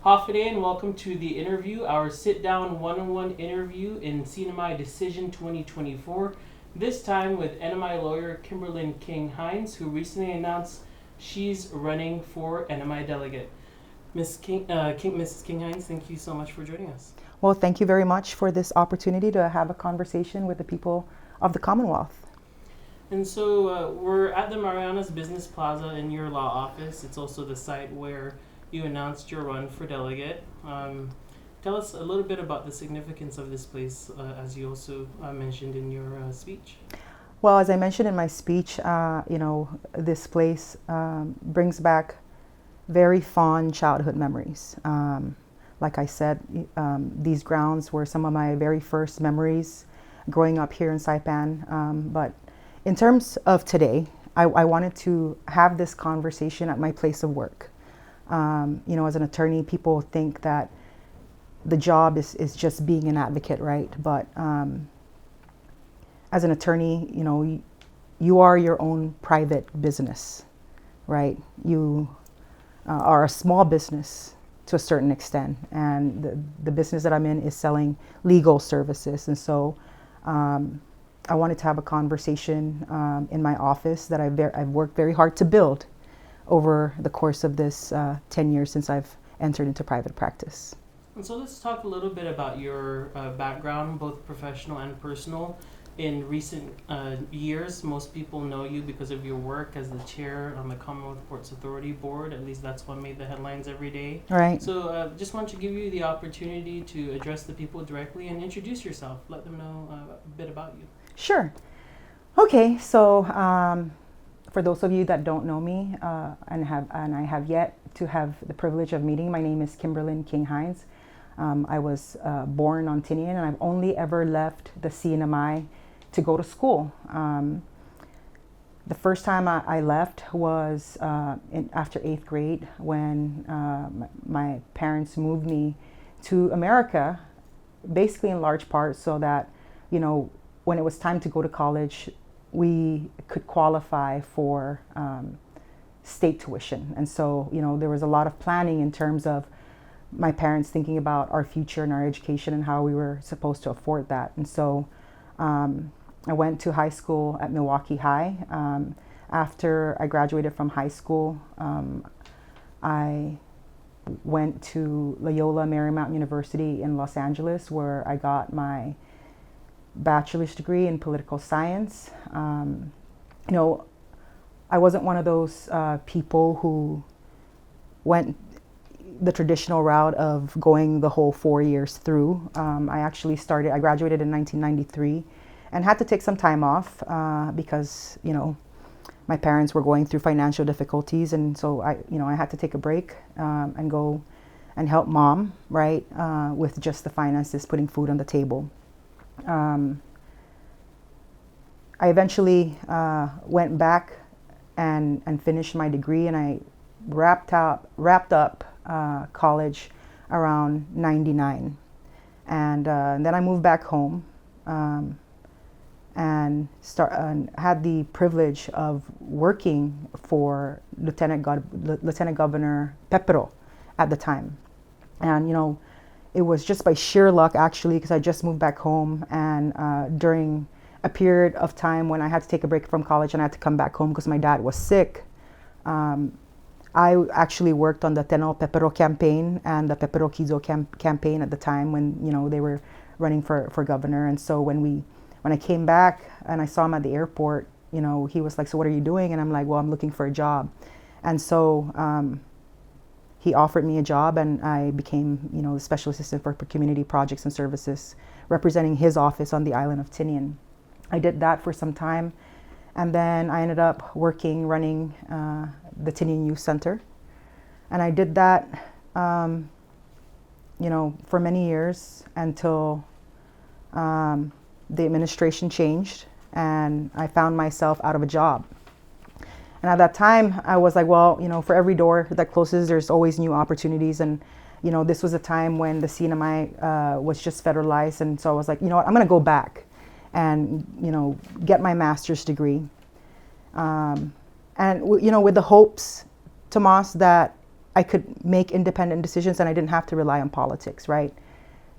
Hoffaday, and welcome to the interview, our sit-down one-on-one interview in CNMI Decision 2024. This time with NMI lawyer Kimberlyn King-Hinds, who recently announced she's running for NMI delegate. Mrs. King-Hinds, thank you so much for joining us. Well, thank you very much for this opportunity to have a conversation with the people of the Commonwealth. And so we're at the Mariana's Business Plaza in your law office. It's also the site where you announced your run for delegate. Tell us a little bit about the significance of this place, as you also mentioned in your speech. Well, as I mentioned in my speech, this place brings back very fond childhood memories. Like I said, these grounds were some of my very first memories growing up here in Saipan. But in terms of today, I wanted to have this conversation at my place of work. As an attorney, people think that the job is just being an advocate, right? But as an attorney, you are your own private business, right? You are a small business to a certain extent, and the business that I'm in is selling legal services. And so I wanted to have a conversation in my office that I've worked very hard to build over the course of this 10 years since I've entered into private practice. And so let's talk a little bit about your background, both professional and personal. In recent years, most people know you because of your work as the chair on the Commonwealth Ports Authority Board. At least that's what made the headlines every day. Right. So just want to give you the opportunity to address the people directly and introduce yourself. Let them know a bit about you. Sure. Okay, so for those of you that don't know me and I have yet to have the privilege of meeting, my name is Kimberlyn King-Hinds. I was born on Tinian, and I've only ever left the CNMI to go to school. The first time I left was after 8th grade, when my parents moved me to America, basically in large part so that, when it was time to go to college, we could qualify for state tuition. And so, there was a lot of planning in terms of my parents thinking about our future and our education and how we were supposed to afford that. And so I went to high school at Milwaukee High. After I graduated from high school, I went to Loyola Marymount University in Los Angeles, where I got my bachelor's degree in political science. I wasn't one of those people who went the traditional route of going the whole 4 years through. I graduated in 1993 and had to take some time off because, my parents were going through financial difficulties. And so I had to take a break and go and help mom, right, with just the finances, putting food on the table. I eventually went back and finished my degree, and I wrapped up college around 99, and then I moved back home and had the privilege of working for Lieutenant Governor Pepero at the time. And it was just by sheer luck, actually, because I just moved back home, and during a period of time when I had to take a break from college and I had to come back home because my dad was sick, I actually worked on the Tenno Pepero campaign and the Pepero Kizo campaign at the time when they were running for governor. And so when I came back and I saw him at the airport, he was like, "So what are you doing?" And I'm like, "Well, I'm looking for a job." And so he offered me a job, and I became the special assistant for community projects and services, representing his office on the island of Tinian. I did that for some time, and then I ended up running the Tinian Youth Center. And I did that, for many years until the administration changed and I found myself out of a job. And at that time, I was like, well, for every door that closes, there's always new opportunities. And, this was a time when the CNMI was just federalized. And so I was like, I'm going to go back and, get my master's degree. And, with the hopes, Tomas, that I could make independent decisions and I didn't have to rely on politics, right?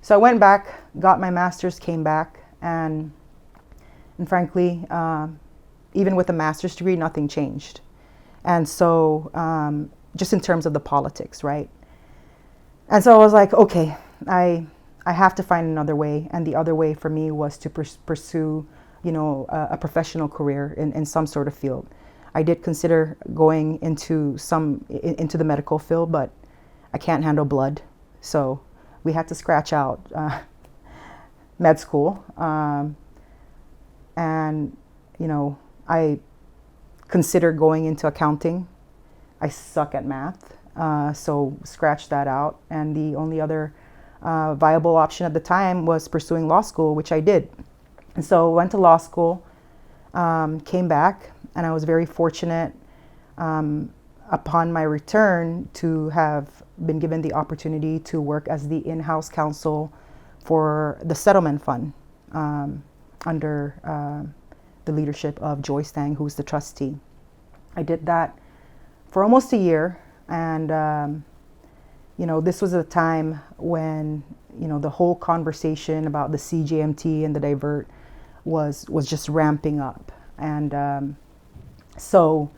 So I went back, got my master's, came back, and frankly, even with a master's degree, nothing changed. And so just in terms of the politics, right? And so I was like, okay, I have to find another way. And the other way for me was to pursue, a professional career in some sort of field. I did consider going into the medical field, but I can't handle blood. So we had to scratch out med school. And, I considered going into accounting. I suck at math, so scratched that out. And the only other viable option at the time was pursuing law school, which I did. And so went to law school, came back, and I was very fortunate upon my return to have been given the opportunity to work as the in-house counsel for the settlement fund under the leadership of Joy Stang, who's the trustee. I did that for almost a year, and this was a time when the whole conversation about the CJMT and the divert was just ramping up, and so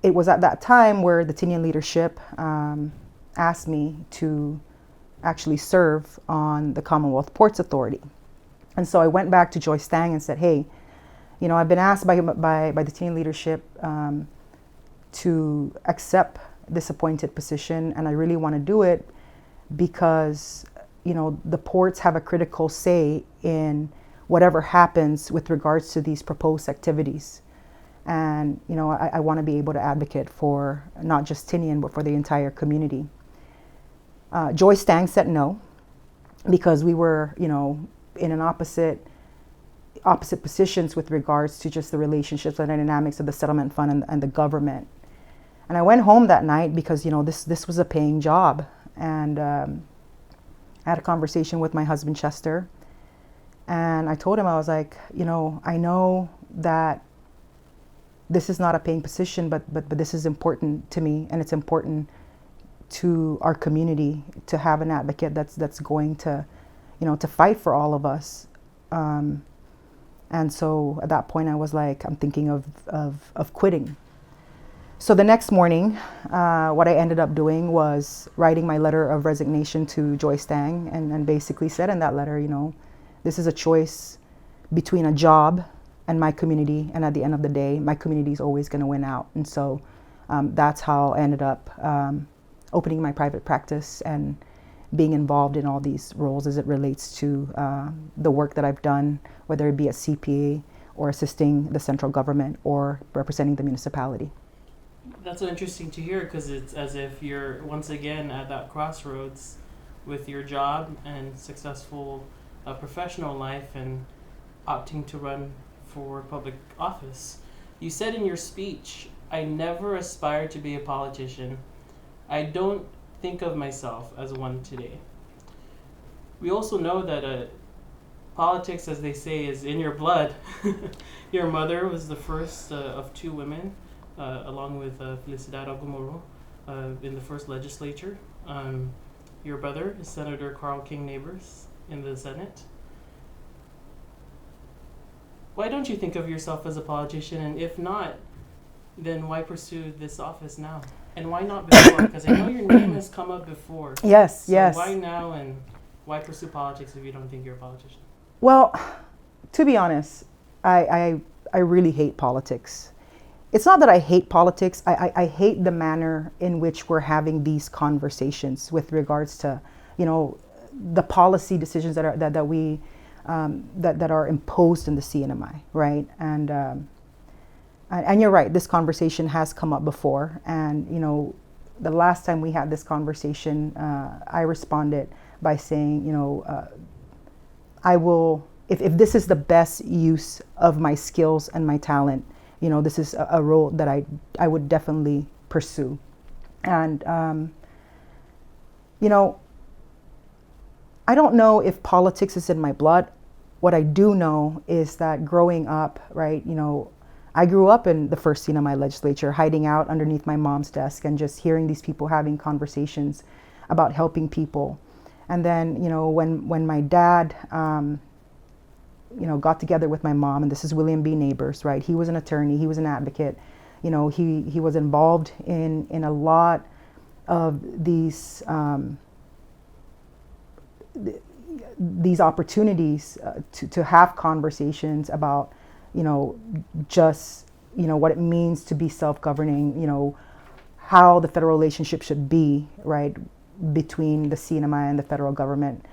it was at that time where the Tinian leadership asked me to actually serve on the Commonwealth Ports Authority. And so I went back to Joy Stang and said, hey, I've been asked by the Tinian leadership to accept this appointed position, and I really want to do it because, the ports have a critical say in whatever happens with regards to these proposed activities. And, I want to be able to advocate for not just Tinian, but for the entire community. Joy Stang said no, because we were, in an opposite positions with regards to just the relationships and dynamics of the settlement fund and the government. And I went home that night because, this was a paying job. And I had a conversation with my husband, Chester. And I told him, I was like, I know that this is not a paying position, but this is important to me, and it's important to our community to have an advocate that's going to, to fight for all of us. And so at that point I was like, I'm thinking of quitting. So the next morning, what I ended up doing was writing my letter of resignation to Joy Stang, and basically said in that letter, this is a choice between a job and my community, and at the end of the day, my community is always going to win out. And so that's how I ended up opening my private practice and being involved in all these roles as it relates to the work that I've done, whether it be at CPA or assisting the central government or representing the municipality. That's so interesting to hear, because it's as if you're once again at that crossroads with your job and successful professional life and opting to run for public office. You said in your speech, I never aspired to be a politician. I don't think of myself as one today. We also know that politics, as they say, is in your blood. Your mother was the first of two women, along with Felicidad Agumuro, in the first legislature. Your brother is Senator Carl King Neighbors in the Senate. Why don't you think of yourself as a politician? And if not, then why pursue this office now? And why not before? Because I know your name has come up before. Yes, so yes. Why now, and why pursue politics if you don't think you're a politician? Well, to be honest, I really hate politics. It's not that I hate politics. I hate the manner in which we're having these conversations with regards to, the policy decisions that are imposed in the CNMI, right? And you're right, this conversation has come up before. And, the last time we had this conversation, I responded by saying, I will, if this is the best use of my skills and my talent, this is a role that I would definitely pursue. And, I don't know if politics is in my blood. What I do know is that growing up, right, I grew up in the first CNMI legislature, hiding out underneath my mom's desk and just hearing these people having conversations about helping people. And then, when my dad, got together with my mom, and this is William B. Neighbors, right? He was an attorney, he was an advocate. He was involved in a lot of these opportunities to have conversations about, just, what it means to be self-governing, how the federal relationship should be, right, between the CNMI and the federal government.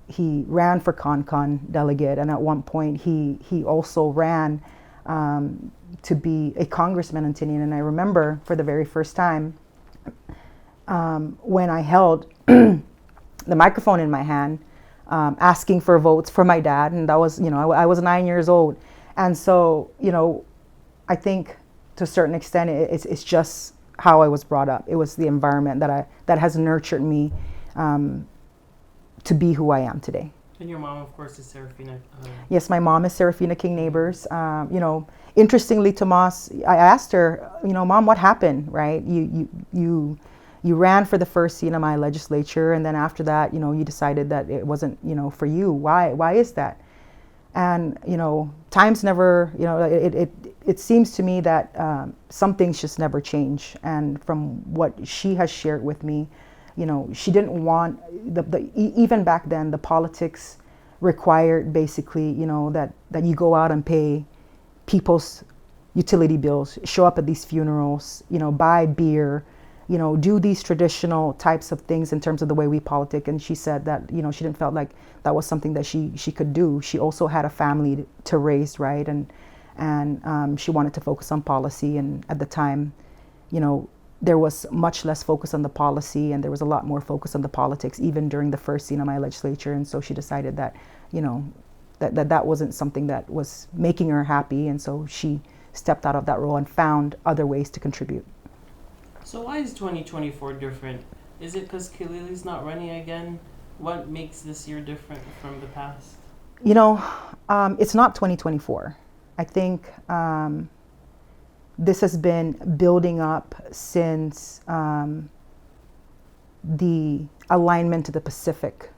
He ran for CONCON delegate, and at one point he also ran to be a congressman in Tinian. And I remember for the very first time when I held the microphone in my hand, asking for votes for my dad, and that was, I was 9 years old. And so, I think to a certain extent it's just how I was brought up. It was the environment that has nurtured me to be who I am today. And your mom, of course, is Serafina. Yes, my mom is Serafina King-Neighbors. Interestingly, Tomas, I asked her, Mom, what happened, right? You ran for the first CNMI legislature, and then after that, you decided that it wasn't, for you. Why is that? And, times never, it seems to me that some things just never change. And from what she has shared with me, she didn't want, even back then, the politics required basically, that you go out and pay people's utility bills, show up at these funerals, buy beer, do these traditional types of things in terms of the way we politic. And she said that, she didn't felt like that was something that she could do. She also had a family to raise, right? And she wanted to focus on policy. And at the time, there was much less focus on the policy, and there was a lot more focus on the politics, even during the first CNMI legislature. And so she decided that, that wasn't something that was making her happy. And so she stepped out of that role and found other ways to contribute. So why is 2024 different? Is it because Kilili's not running again? What makes this year different from the past? It's not 2024. I think this has been building up since the alignment to the Pacific,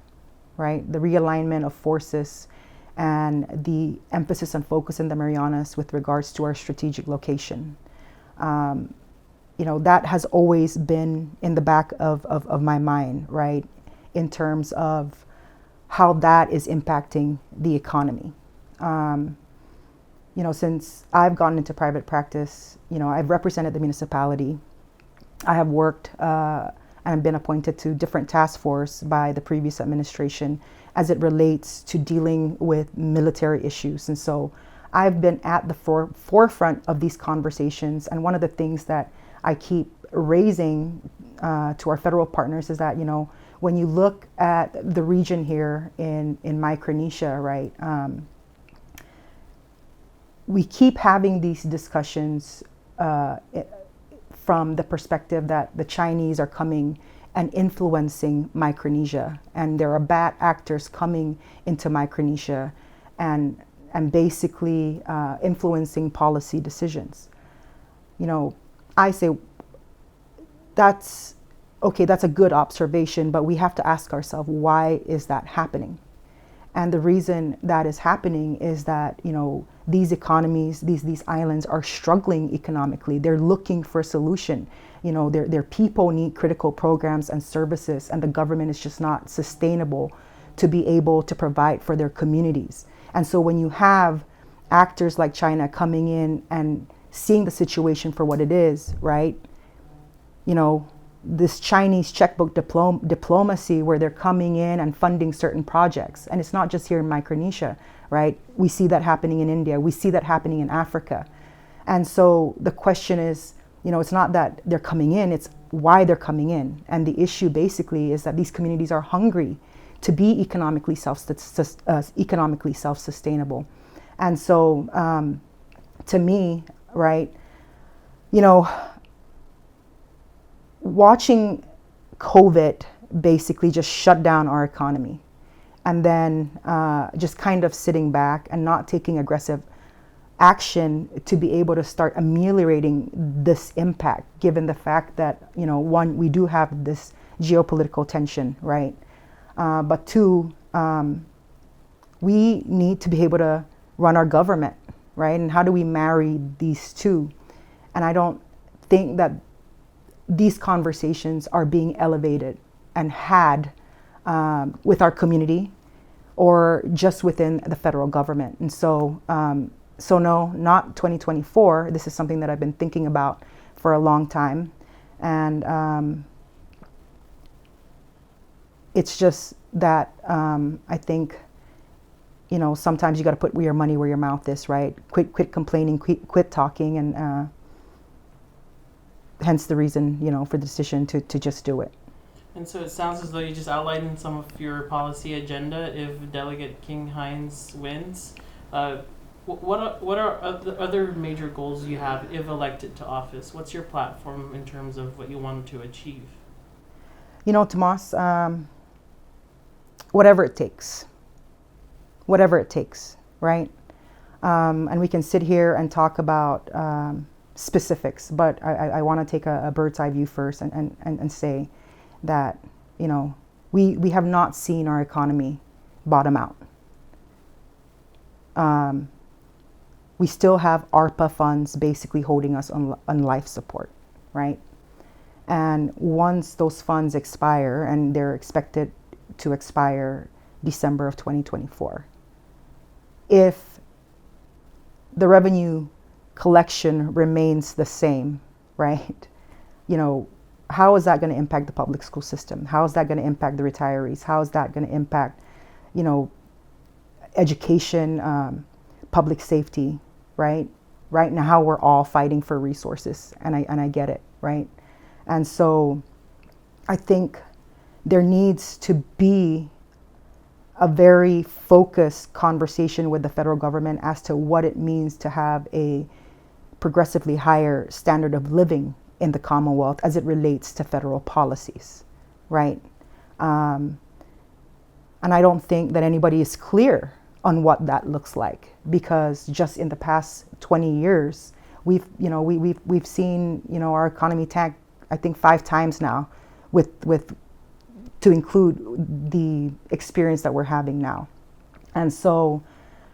right? The realignment of forces and the emphasis and focus in the Marianas with regards to our strategic location. That has always been in the back of my mind, right? In terms of how that is impacting the economy. Since I've gone into private practice, I've represented the municipality. I have worked and been appointed to different task force by the previous administration as it relates to dealing with military issues. And so I've been at the forefront of these conversations. And one of the things that I keep raising to our federal partners is that, when you look at the region here in Micronesia, right, we keep having these discussions from the perspective that the Chinese are coming and influencing Micronesia, and there are bad actors coming into Micronesia and basically influencing policy decisions. I say that's okay, that's a good observation, but we have to ask ourselves, why is that happening? And the reason that is happening is that, these economies, these islands are struggling economically. They're looking for a solution. Their people need critical programs and services, and the government is just not sustainable to be able to provide for their communities. And so when you have actors like China coming in and seeing the situation for what it is, right? This Chinese checkbook diplomacy where they're coming in and funding certain projects. And it's not just here in Micronesia, right? We see that happening in India. We see that happening in Africa. And so the question is, it's not that they're coming in, it's why they're coming in. And the issue basically is that these communities are hungry to be economically self-sustainable. And so to me, right, watching COVID basically just shut down our economy, and then just kind of sitting back and not taking aggressive action to be able to start ameliorating this impact, given the fact that, one, we do have this geopolitical tension, right? But two, we need to be able to run our government, right? And how do we marry these two? And I don't think that these conversations are being elevated and had with our community or just within the federal government. And so, no, not 2024. This is something that I've been thinking about for a long time. And it's just that I think, sometimes you got to put your money where your mouth is, right? Quit complaining, quit talking, and hence the reason, for the decision to just do it. And so it sounds as though you just outlined some of your policy agenda if Delegate King-Hinds wins. What are other major goals you have if elected to office? What's your platform in terms of what you want to achieve? Tomas, whatever it takes, right? And we can sit here and talk about specifics, but I want to take a bird's eye view first and say that, we have not seen our economy bottom out. We still have ARPA funds basically holding us on life support, right? And once those funds expire, and they're expected to expire December of 2024, if the revenue collection remains the same, right? How is that going to impact the public school system? How is that going to impact the retirees? How is that going to impact, education, public safety, right? Right now, we're all fighting for resources, and I get it, right? And so I think there needs to be a very focused conversation with the federal government as to what it means to have a progressively higher standard of living in the Commonwealth as it relates to federal policies, right? And I don't think that anybody is clear on what that looks like, because just in the past 20 years, we've seen, our economy tank, I think 5 times now, with to include the experience that we're having now. And so,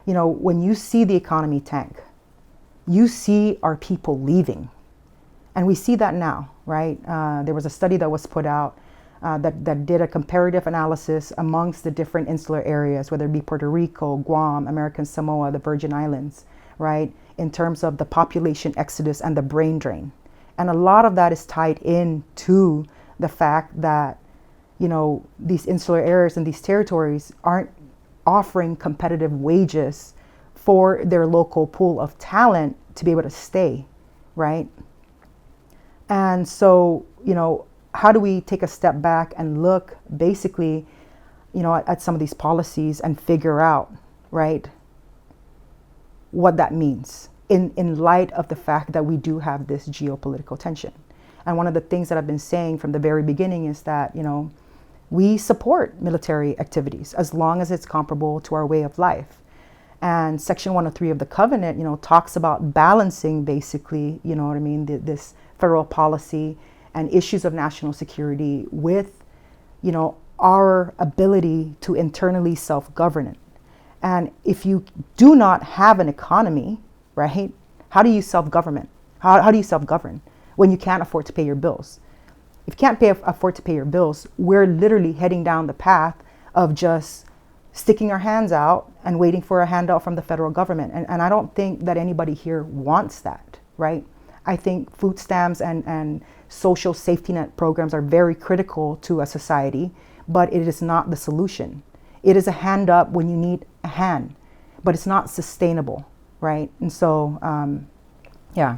when you see the economy tank, you see our people leaving. And we see that now, right? There was a study that was put out that did a comparative analysis amongst the different insular areas, whether it be Puerto Rico, Guam, American Samoa, the Virgin Islands, right? In terms of the population exodus and the brain drain. And a lot of that is tied into the fact that, these insular areas and these territories aren't offering competitive wages for their local pool of talent to be able to stay, right? And so, how do we take a step back and look basically, at some of these policies and figure out, right, what that means in light of the fact that we do have this geopolitical tension. And one of the things that I've been saying from the very beginning is that, we support military activities as long as it's comparable to our way of life. And Section 103 of the covenant, talks about balancing basically, this federal policy and issues of national security with, our ability to internally self-govern. And if you do not have an economy, right, how do you self-govern? How do you self-govern when you can't afford to pay your bills? If you can't afford to pay your bills, we're literally heading down the path of just sticking our hands out and waiting for a handout from the federal government. And I don't think that anybody here wants that, right? I think food stamps and social safety net programs are very critical to a society, but it is not the solution. It is a hand up when you need a hand, but it's not sustainable, right? And so, yeah.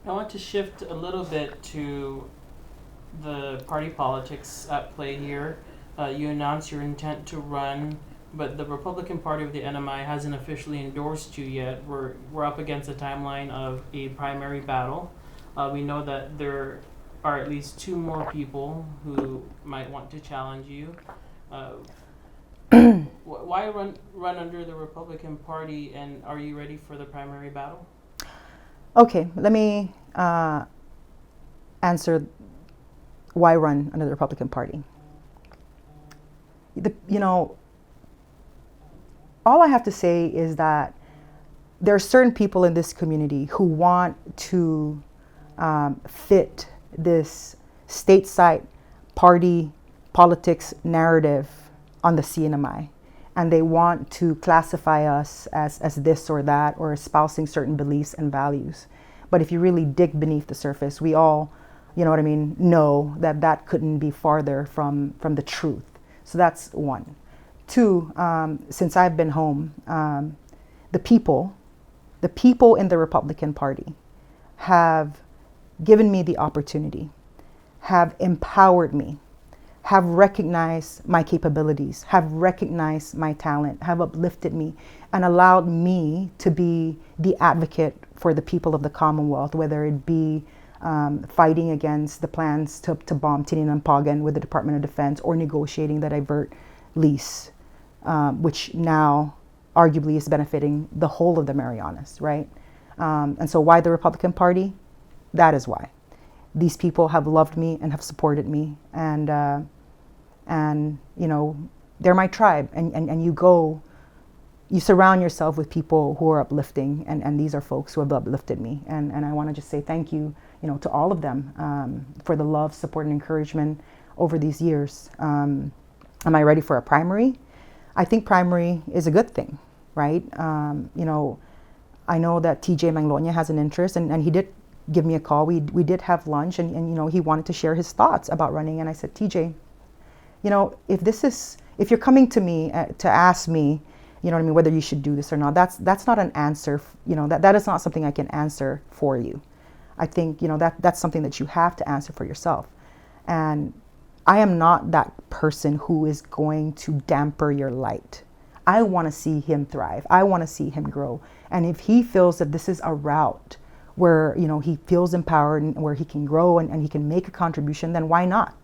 I want to shift a little bit to the party politics at play here. You announced your intent to run, but the Republican Party of the NMI hasn't officially endorsed you yet. We're up against a timeline of a primary battle. We know that there are at least 2 more people who might want to challenge you. Why run under the Republican Party, and are you ready for the primary battle? Okay, let me answer why run under the Republican Party. All I have to say is that there are certain people in this community who want to fit this stateside party politics narrative on the CNMI. And they want to classify us as this or that, or espousing certain beliefs and values. But if you really dig beneath the surface, we all, know that that couldn't be farther from the truth. So that's one. Two, since I've been home, the people in the Republican Party have given me the opportunity, have empowered me, have recognized my capabilities, have recognized my talent, have uplifted me, and allowed me to be the advocate for the people of the Commonwealth, whether it be fighting against the plans to bomb Tininampagan with the Department of Defense, or negotiating the divert lease, which now arguably is benefiting the whole of the Marianas, right? And so why the Republican Party? That is why. These people have loved me and have supported me, and they're my tribe, and you surround yourself with people who are uplifting, and these are folks who have uplifted me, and I want to just say thank you, to all of them for the love, support, and encouragement over these years. Am I ready for a primary? I think primary is a good thing, right? I know that TJ Manglona has an interest, and he did give me a call. We did have lunch, and he wanted to share his thoughts about running, and I said, TJ, if you're coming to me to ask me, whether you should do this or not, that's not an answer. That is not something I can answer for you. I think, that's something that you have to answer for yourself. And I am not that person who is going to damper your light. I want to see him thrive. I want to see him grow. And if he feels that this is a route where, he feels empowered and where he can grow and he can make a contribution, then why not?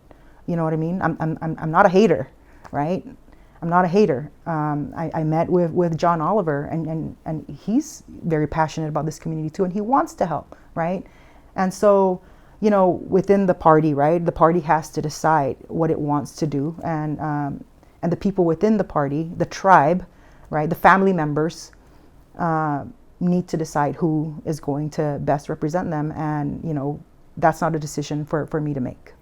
You know what I mean? I'm not a hater, right? I'm not a hater. I met with John Oliver, and he's very passionate about this community too, and he wants to help, right? And so, within the party, right, the party has to decide what it wants to do, and the people within the party, the tribe, right, the family members, need to decide who is going to best represent them, and that's not a decision for me to make.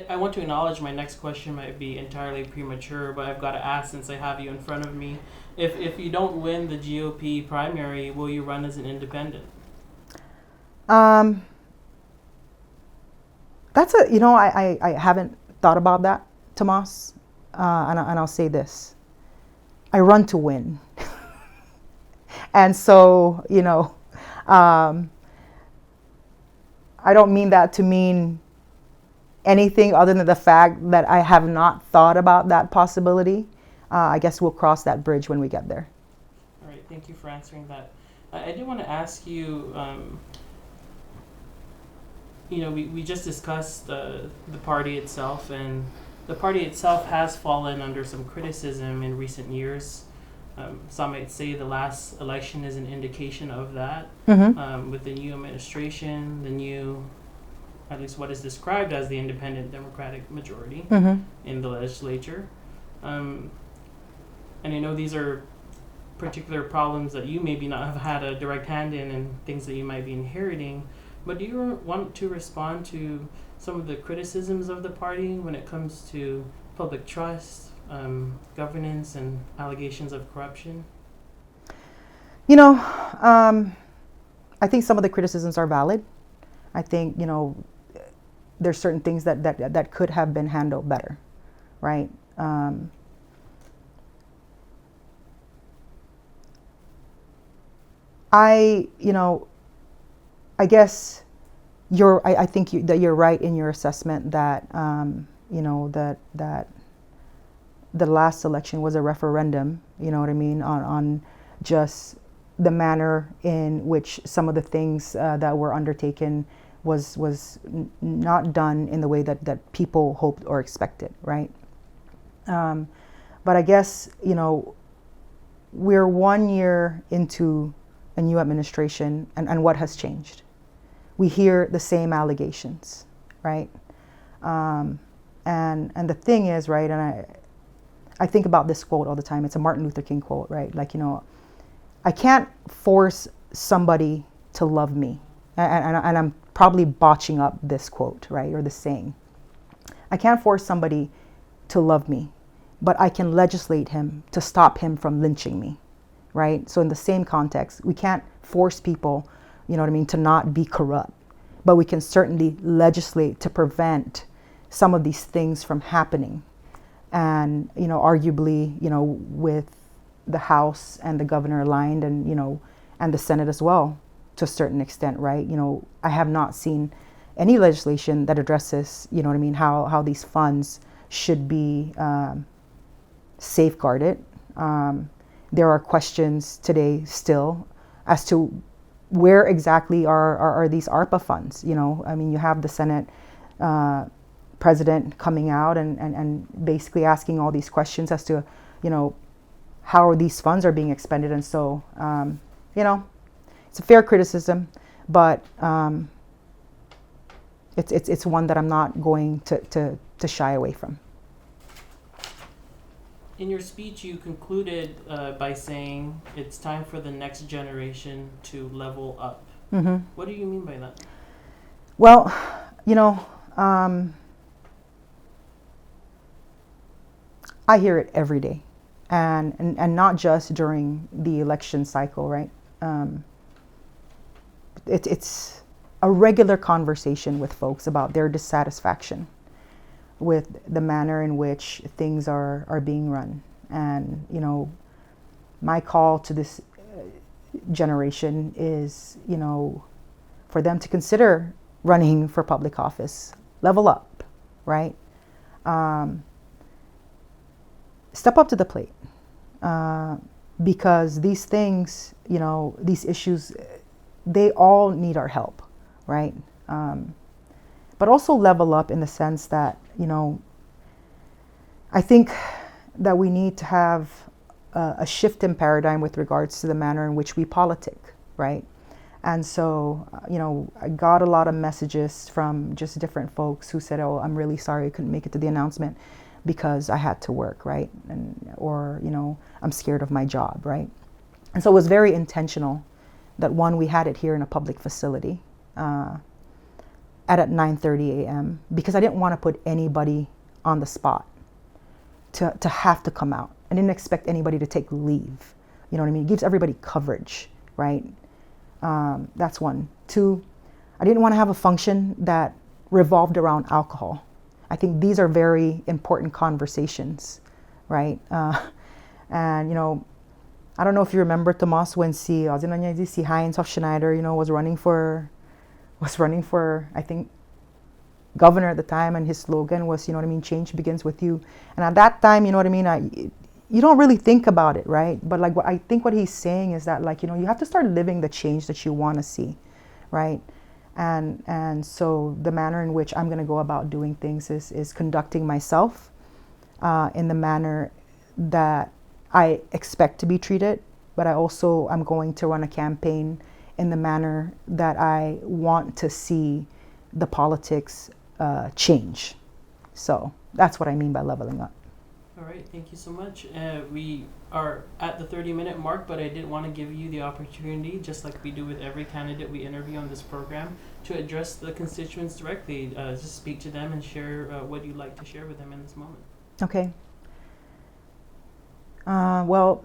I want to acknowledge my next question might be entirely premature, but I've got to ask since I have you in front of me. If you don't win the GOP primary, will you run as an independent? That's I haven't thought about that, Tomas, and I'll say this. I run to win. And so, I don't mean that to mean anything other than the fact that I have not thought about that possibility. I guess we'll cross that bridge when we get there. All right, thank you for answering that. I did want to ask you, we just discussed the party itself, and the party itself has fallen under some criticism in recent years. Some might say the last election is an indication of that. Mm-hmm. With the new administration, at least what is described as the independent Democratic majority Mm-hmm. in the legislature. And I know these are particular problems that you maybe not have had a direct hand in, and things that you might be inheriting, but do you want to respond to some of the criticisms of the party when it comes to public trust, governance, and allegations of corruption? I think some of the criticisms are valid. I think, there's certain things that could have been handled better, right? I guess I think that you're right in your assessment that, that the last election was a referendum, on just the manner in which some of the things that were undertaken was not done in the way that people hoped or expected, right? But I guess, we're 1 year into a new administration, and what has changed? We hear the same allegations, right? And the thing is, right, and I think about this quote all the time. It's a Martin Luther King quote, right? Like, I can't force somebody to love me. And I'm probably botching up this quote, right, or this saying. I can't force somebody to love me, but I can legislate him to stop him from lynching me, right? So in the same context, we can't force people, to not be corrupt, but we can certainly legislate to prevent some of these things from happening. And, arguably, with the House and the governor aligned, and the Senate as well, to a certain extent, right? I have not seen any legislation that addresses, how these funds should be safeguarded. There are questions today still as to where exactly are these ARPA funds. You have the Senate president coming out and basically asking all these questions as to, how these funds are being expended. And so, it's a fair criticism, but it's one that I'm not going to shy away from. In your speech, you concluded by saying it's time for the next generation to level up. Mm-hmm. What do you mean by that? Well, I hear it every day, and not just during the election cycle, right? It's a regular conversation with folks about their dissatisfaction with the manner in which things are being run. And, my call to this generation is, for them to consider running for public office. Level up, right? Step up to the plate. Because these things, these issues, they all need our help, right? But also level up in the sense that, I think that we need to have a shift in paradigm with regards to the manner in which we politic, right? And so, I got a lot of messages from just different folks who said, oh, I'm really sorry I couldn't make it to the announcement because I had to work, right? Or, I'm scared of my job, right? And so it was very intentional that, one, we had it here in a public facility at 9:30 a.m. because I didn't want to put anybody on the spot to have to come out. I didn't expect anybody to take leave. You know what I mean? It gives everybody coverage, right? That's one. Two, I didn't want to have a function that revolved around alcohol. I think these are very important conversations, right? And, I don't know if you remember, Tomas, when si Heinz Schneider, was running for, I think, governor at the time, and his slogan was, change begins with you. And at that time, you don't really think about it, right? But like, I think what he's saying is that, like, you have to start living the change that you want to see, right? And so the manner in which I'm going to go about doing things is conducting myself in the manner that I expect to be treated, but I'm going to run a campaign in the manner that I want to see the politics change. So that's what I mean by leveling up. All right, thank you so much. We are at the 30-minute mark, but I did want to give you the opportunity, just like we do with every candidate we interview on this program, to address the constituents directly. Just speak to them and share what you'd like to share with them in this moment. Okay. Well,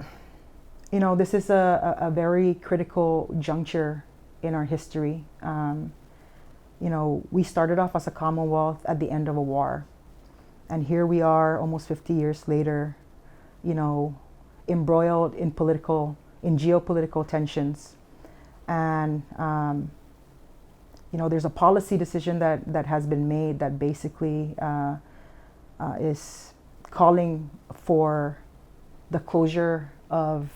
this is a very critical juncture in our history. We started off as a Commonwealth at the end of a war. And here we are almost 50 years later, embroiled in geopolitical tensions. And, there's a policy decision that has been made that basically is calling for the closure of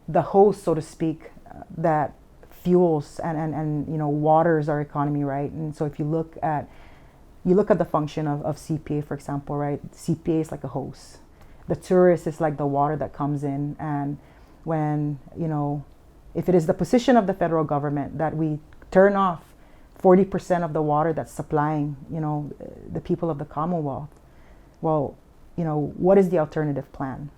the hose, so to speak, that fuels and waters our economy, right? And so if you look at the function of CPA, for example, right? CPA is like a hose. The tourist is like the water that comes in, and when, if it is the position of the federal government that we turn off 40% of the water that's supplying, the people of the Commonwealth, well, what is the alternative plan?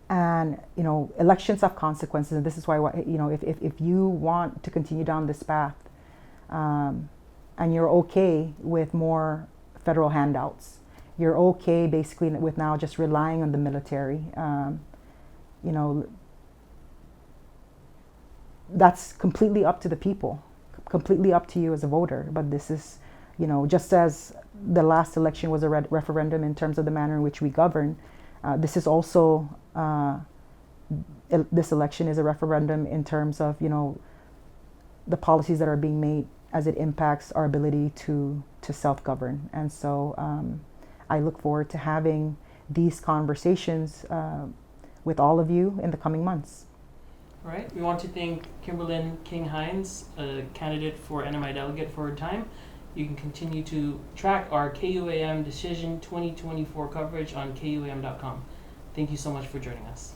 And, elections have consequences, and this is why, if you want to continue down this path, and you're okay with more federal handouts, you're okay basically with now just relying on the military, that's completely up to the people, completely up to you as a voter. But this is, just as the last election was a referendum in terms of the manner in which we govern, this is also, this election is a referendum in terms of, the policies that are being made as it impacts our ability to self-govern. And so I look forward to having these conversations with all of you in the coming months. All right. We want to thank Kimberlyn King-Hinds, a candidate for NMI delegate, for her time. You can continue to track our KUAM Decision 2024 coverage on KUAM.com. Thank you so much for joining us.